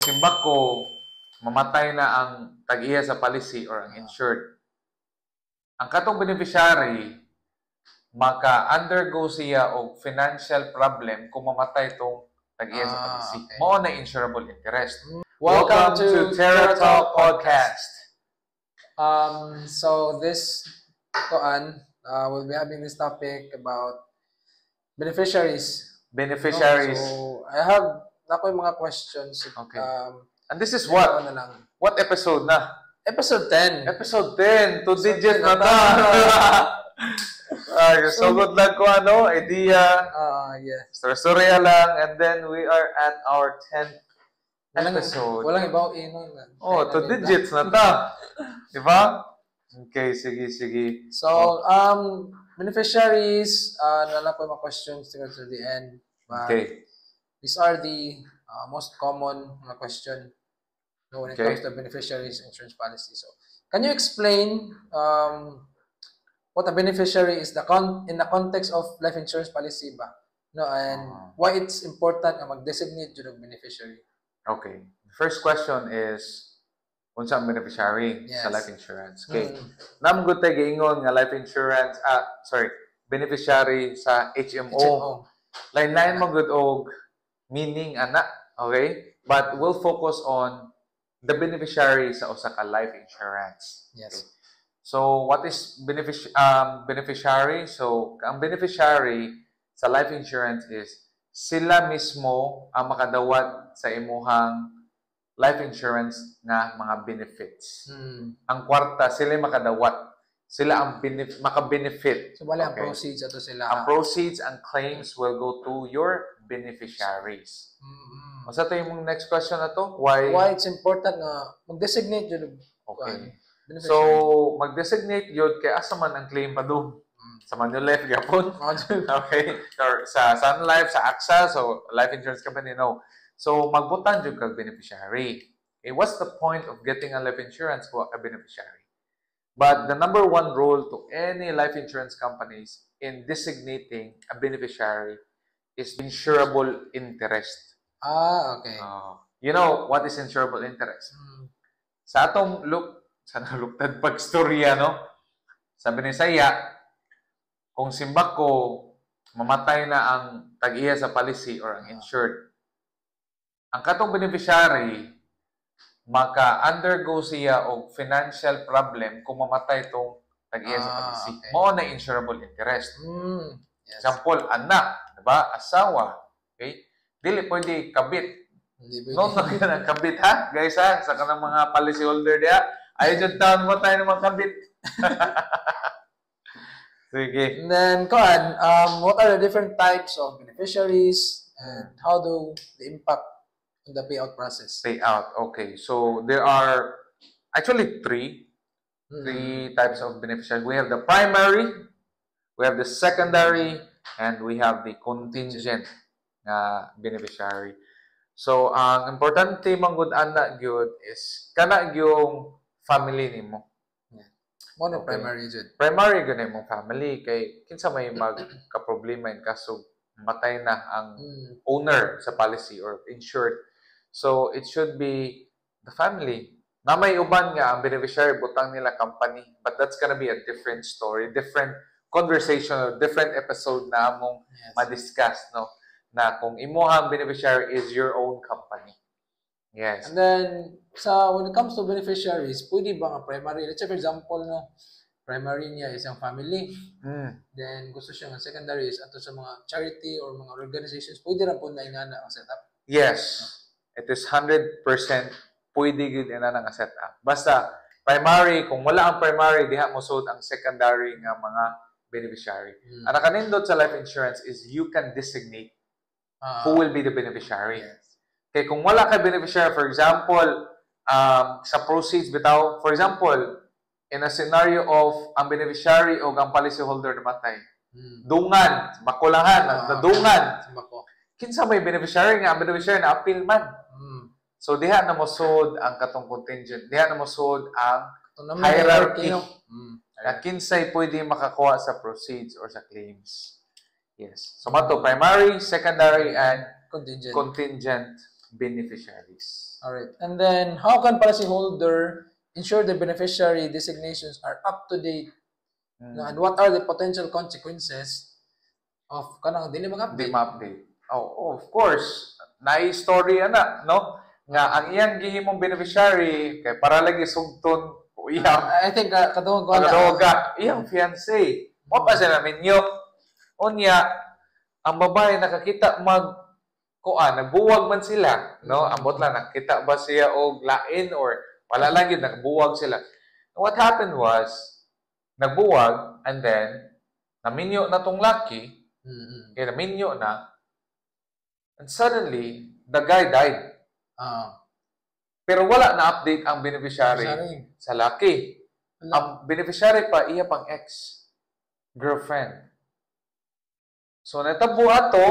Simbak ko, mamatay na ang tag-iya sa policy or ang insured. Ang katong beneficiary, maka-undergo siya og financial problem kung mamatay itong tag-iya sa policy. Okay. Mao na insurable interest. Welcome to Terra Talk Podcast. So this we'll be having this topic about beneficiaries. Beneficiaries. So I have yung mga questions. Okay. And this is what? What episode na? Episode 10. Episode 10. 2 digit na ta. So good luck ko idea. Yeah. Storya lang. And then we are at our 10th episode. Walang ibaw inon. 2 digits na ta. Diba? Okay, sige. So, beneficiaries, nalang po yung mga questions to the end. But okay. These are the most common mga question when it comes to beneficiaries insurance policy. So, can you explain what a beneficiary is in the context of life insurance policy ba? And why it's important na mag-designate yung beneficiary? Okay. The first question is, unsa ang beneficiary sa life insurance? Okay. Namgud tay giingon nga life insurance, beneficiary sa HMO. Lain-lain mo gud og meaning ana, okay? But we'll focus on the beneficiary sa usa ka life insurance. Yes. Okay? So, what is beneficiary? So, ang beneficiary sa life insurance is sila mismo ang makadawat sa imuhang life insurance nga mga benefits. Ang kwarta, sila makadawat. Sila ang maka-benefit. So, wala ang proceeds ato sila. Ang proceeds and claims will go to your beneficiaries. Masa ito yung next question na to? Why it's important na mag-designate yun. Okay. So, mag-designate yun kaya asa man ang claim pa doon. Sa Manulife, gapon. Okay. Or sa Sun Life, sa AXA, so life insurance company, no. So, magbutan yun kag beneficiary. Okay, what's the point of getting a life insurance for a beneficiary? But the number one rule to any life insurance companies in designating a beneficiary is insurable interest. Okay. You know what is insurable interest? Sa atong luktad pagstorya, no? Sabi ni Saya, kung simbak ko, mamatay na ang tag-iya sa policy or ang insured. Ang katong beneficiary, maka-undergo siya og financial problem kung mamatay itong tag-iya sa policy. Mao na insurable interest. Yes. Example, anak, diba? Asawa. Okay? Dili pwede kabit. No, ang kabit ha? Guys ha? Sa kanang mga policy holder diya, ayaw dyan taon mo tayo ng mga kabit. Sige. And then, what are the different types of beneficiaries and how do they impact in the payout process? Payout, okay. So, there are actually three types of beneficiaries. We have the primary, we have the secondary, and we have the contingent beneficiary. So, ang importante manggod ana gyud is kana yung family nimo. Mono primary jud. Primary gyud imong family kay kinsa may magka-problema in kaso matay na ang owner sa policy or insured. So, it should be the family. Na may uban nga ang beneficiary butang nila company, but that's gonna be a different story, different conversation, or different episode na among ma-discuss, no? Na kung imuhang beneficiary is your own company. Yes. And then, when it comes to beneficiaries, pwede ba nga primary? Let's say, for example, no, primary niya is ang family. Then, gusto siya nga secondary is ato sa mga charity or mga organizations. Pwede rin po na ingana ang setup? Yes. It is 100% pwede yun na nga setup. Basta, primary, kung wala ang primary, diha mo suot ang secondary nga mga beneficiary. Ang nakanindot sa life insurance is you can designate who will be the beneficiary. Yes. Okay, kung wala ka beneficiary, for example, sa proceeds bitaw, for example, in a scenario of ang beneficiary o ang policyholder namatay, dungan, makulahan, nadungan. Kinsa may beneficiary nga, ang beneficiary na appeal man. So, diha na mo sud ang katong contingent. Diha na mo sud ang hierarchy. Kinsay pwede makakuha sa proceeds or sa claims. Yes. So, mato, primary, secondary, and contingent beneficiaries. All right. And then, how can policyholder ensure the beneficiary designations are up to date? And what are the potential consequences of kanang dili mag-update? Ma-update. Oh, of course. Na-story ana, no? Nga ang iyang gihimong beneficiary kay para lagi sugton I think kadungog ko iyang fiancé. Mo pa sila minyo. Unya ang babae nakakita nagbuwag man sila, no? Ambot lang nakita ba siya og lain or wala lang yun nagbuwag sila. What happened was nagbuwag and then naminyo na tong laki. Kaya naminyo na and suddenly the guy died. Pero wala na update ang beneficiary sa laki. Ang beneficiary pa iya pang ex-girlfriend. So natabo ato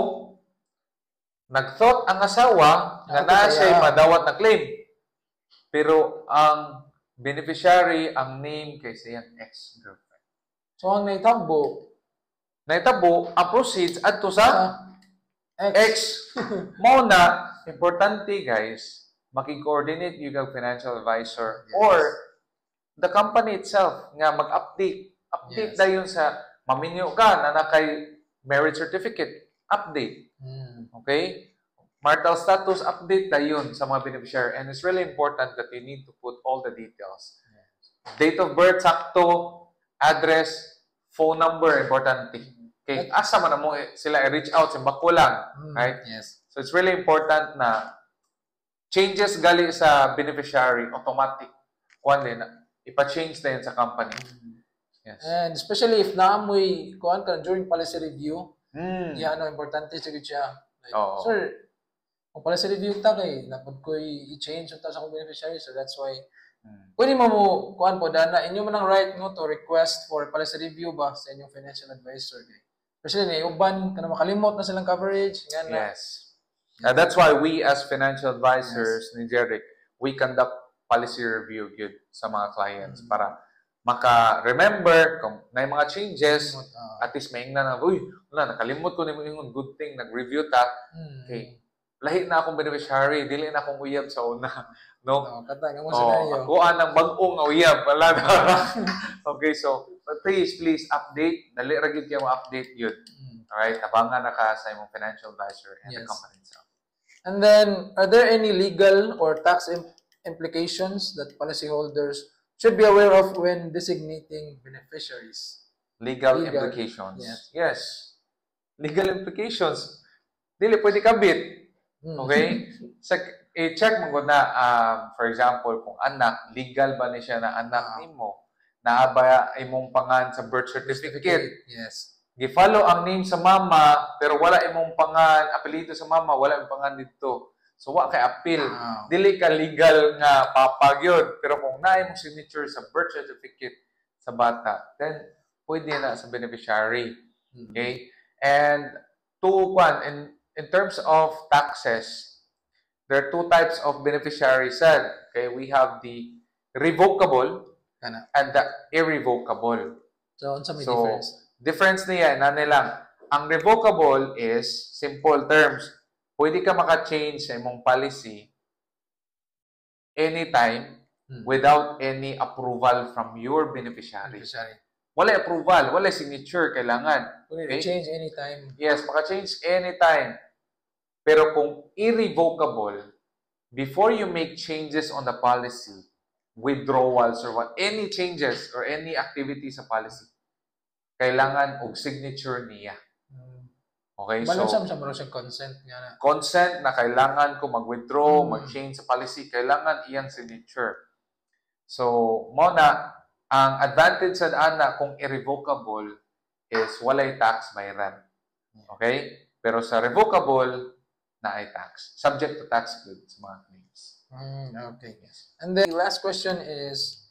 nag-thought ang asawa nga na siya madawat na claim. Pero ang beneficiary ang name kay siyang ex-girlfriend. So ang naitabo ang proceeds adto sa ex. Mao na importante guys, maki-coordinate yung financial advisor or the company itself nga mag-update. Update dayon sa maminyo ka na nakay marriage certificate. Update. Okay? Marital status update dayon sa mga beneficiary. And it's really important that you need to put all the details. Date of birth, sakto, address, phone number, importante. Okay? Asa man mo sila i-reach out sa bakulang. Right? Yes. So it's really important na changes gali sa beneficiary, automatic. Kuan din, ipa-change na yun sa company. Yes. And especially if naamoy kuan ka during policy review, importante sigud siya. Like, sir, kung policy review ta kay dapat ko i-change unta sa akong beneficiary, so that's why pwede mo kuan po dana inyo man ang right mo to request for policy review ba sa inyong financial advisor kay. Especially na uban kana makalimot na silang coverage nga na. Yes. That's why we as financial advisors ni Jeric, we conduct policy review good sa mga clients para maka-remember kung may mga changes, at least may na nakalimot ko yung good thing, nag-review ta. Okay. Lahi na akong beneficiary, dili na akong uyab sa una. No? Kuhaan ng bag-ong uyab. Wala na. Okay, so please update. Dali ragid kayo ma-update yun. Alright, tabangan na ka sa imong financial advisor and the company itself. And then, are there any legal or tax implications that policyholders should be aware of when designating beneficiaries? Legal implications? Yes. Legal implications. Dili pwede kabit. Okay? I-check mo na, for example, kung anak, legal ba ni siya na anak nimo? Naaba imong pangan sa birth certificate. Yes. Gi-follow ang name sa mama, pero wala imong pangan, apelyido sa mama, wala imong pangan dito. So, wa kay appeal. Dili ka legal nga papag yun. Pero kung na imong signature sa birth certificate sa bata, then pwede na sa beneficiary. Okay? And in terms of taxes, there are two types of beneficiaries. Okay? We have the revocable and the irrevocable. So, what's the difference? Difference niya, lang. Ang revocable is, simple terms, pwede ka maka-change sa imong policy anytime without any approval from your beneficiary. Wala approval, wala signature kailangan. Pwede change anytime. Yes, maka-change anytime. Pero kung irrevocable, before you make changes on the policy, withdrawals or any changes or any activity sa policy, kailangan og signature niya. Okay, so consent na kailangan ko mag-withdraw, mag-change sa policy, kailangan iyang signature. So, mo na ang advantage sa ana kung irrevocable is walay tax bayaran. Okay? Pero sa revocable na ay tax, subject to tax code sa mga claims. Okay. Yes. And then the last question is,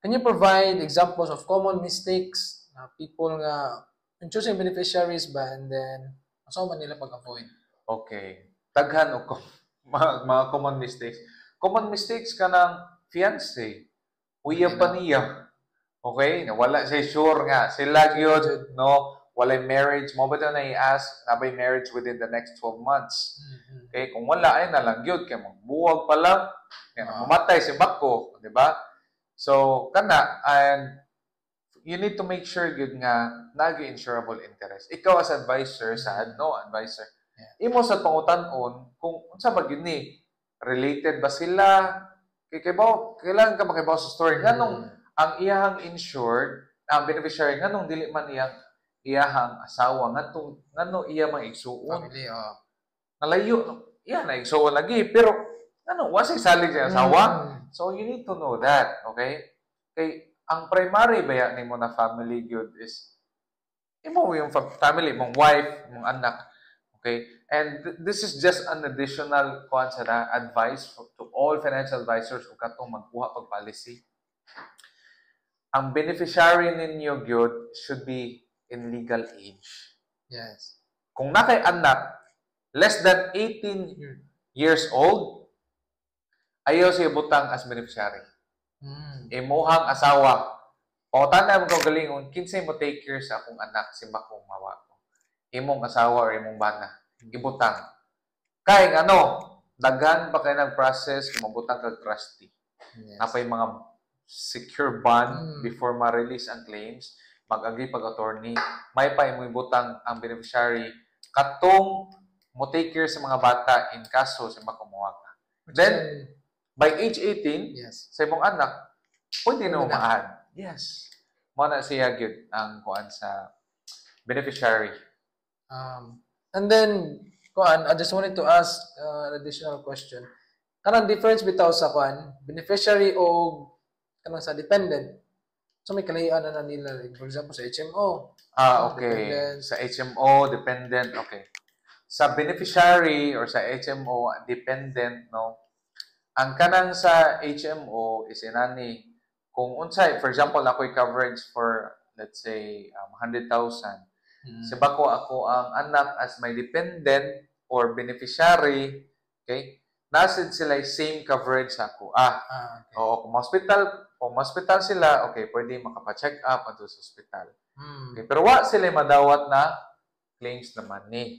can you provide examples of common mistakes people nga in choosing beneficiaries ba and then asa man nila pag-avoid? Okay. Daghan og mga common mistakes. Common mistakes ka ng fiancé. Uyab pa niya. Okay? Wala siya sure nga. Sila gyud, no? walay marriage, mo ba ito na i-ask, nabay marriage within the next 12 months? Okay, kung wala, ay nalang yun, kaya magbuwag pa lang, kaya mamatay si bako, di ba? So, kana, and you need to make sure good nga nag-insurable interest. Ikaw as advisor, advisor, imo sa pangutan-on, kung unsa ba yun ni, related ba sila, kailangan ka makibaw sa story, nganong ang iyahang insured, ang beneficiary, nganong dili man iyahang asawa, nganong iya mang igsuon. Family, Nalayo, iya na igsuon lagi, pero wasa isalig sa asawa? So, you need to know that, okay? Kay, ang primary ba ni mo na family good is, imo yung family, mong wife, mong anak, okay? And this is just an additional advice to all financial advisors kung katong magkuha pag policy. Ang beneficiary ninyo good should be in legal age. Yes. Kung nakay anak, less than 18 years old, ayaw siya butang as beneficiary. Imuhang asawa. O tanda mo galingon, kinsay mo take care sa akong anak, si bakong mawa ko. Imong asawa or imong bana. Ibutang. Kay daghan pa kayo nag-process kung mabutang kag trustee. Yes. Napay mga secure bond before ma-release ang claims, mag-agree pag-attorney, may pa imong ibutang ang beneficiary katong mo take care sa mga bata in kaso sa makumawa ka. Then, by age 18, sa imong anak, pwede na umaan. Yes. Mo na siya gyud ang kuan sa beneficiary. And then, kuan, I just wanted to ask an additional question. Kanang difference bitaw sa kuan, beneficiary o kanang sa dependent. So may kalahian na nila, like, for example, sa HMO. Okay. Dependent. Sa HMO, dependent, okay. Sa beneficiary or sa HMO, dependent, ang kanang sa HMO is inani, kung unsay, for example, ako'y coverage for, let's say, 100,000. Siba ko ako ang anak as my dependent or beneficiary, okay? Nasid sila same coverage ako. Okay. Oo, kung hospital sila, okay, pwede makapa-check up ato sa hospital. Okay, pero wa sila madawat na claims naman ni.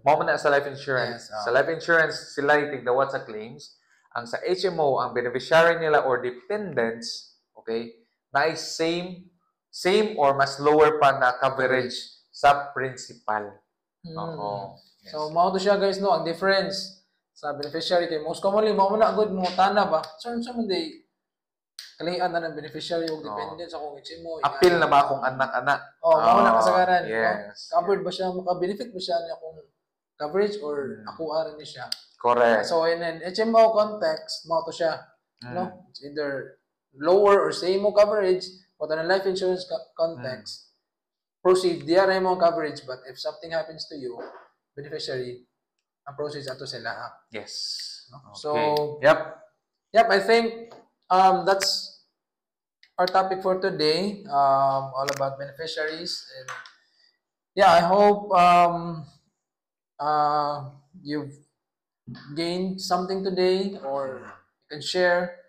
Mo na sa life insurance. Yes, sa life insurance, sila itigdawat sa claims. Ang sa HMO, ang beneficiary nila or dependents, okay, na ay same or mas lower pa na coverage sa principal. Oo. Yes. So, mao to siya guys, ang difference sa beneficiary kay most commonly, mao na agad mo tana ba? So man day kalian na ng beneficiary o dependent sa kung HMO. Appeal na ba akong anak-anak? Mao na kasagaran. Yes. Covered ba siya? Maka-benefit ba siya niya kung coverage or ako aran ni siya? Correct. So, in an HMO context, mao to siya. It's either lower or same mo coverage, but in a life insurance context, proceed, di aray mo coverage, but if something happens to you, beneficiary, ang proceeds ato sila. Yes. Okay. So, yep, I think that's our topic for today, all about beneficiaries. And yeah, I hope you've gained something today, or you can share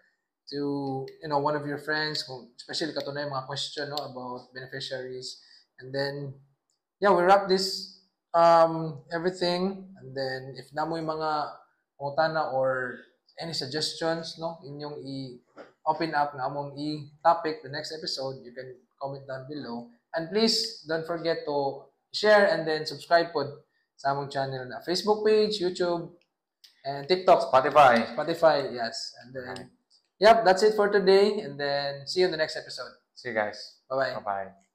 to one of your friends, especially katunay mga question about beneficiaries. And then we wrap this everything, and then if namoy mga utana or any suggestions inyong i-open up na among i-topic the next episode, you can comment down below. And please don't forget to share and then subscribe po sa among channel na Facebook page, YouTube, and TikTok, Spotify, yes. And then that's it for today, and then see you in the next episode. See you guys. Bye-bye. Bye-bye.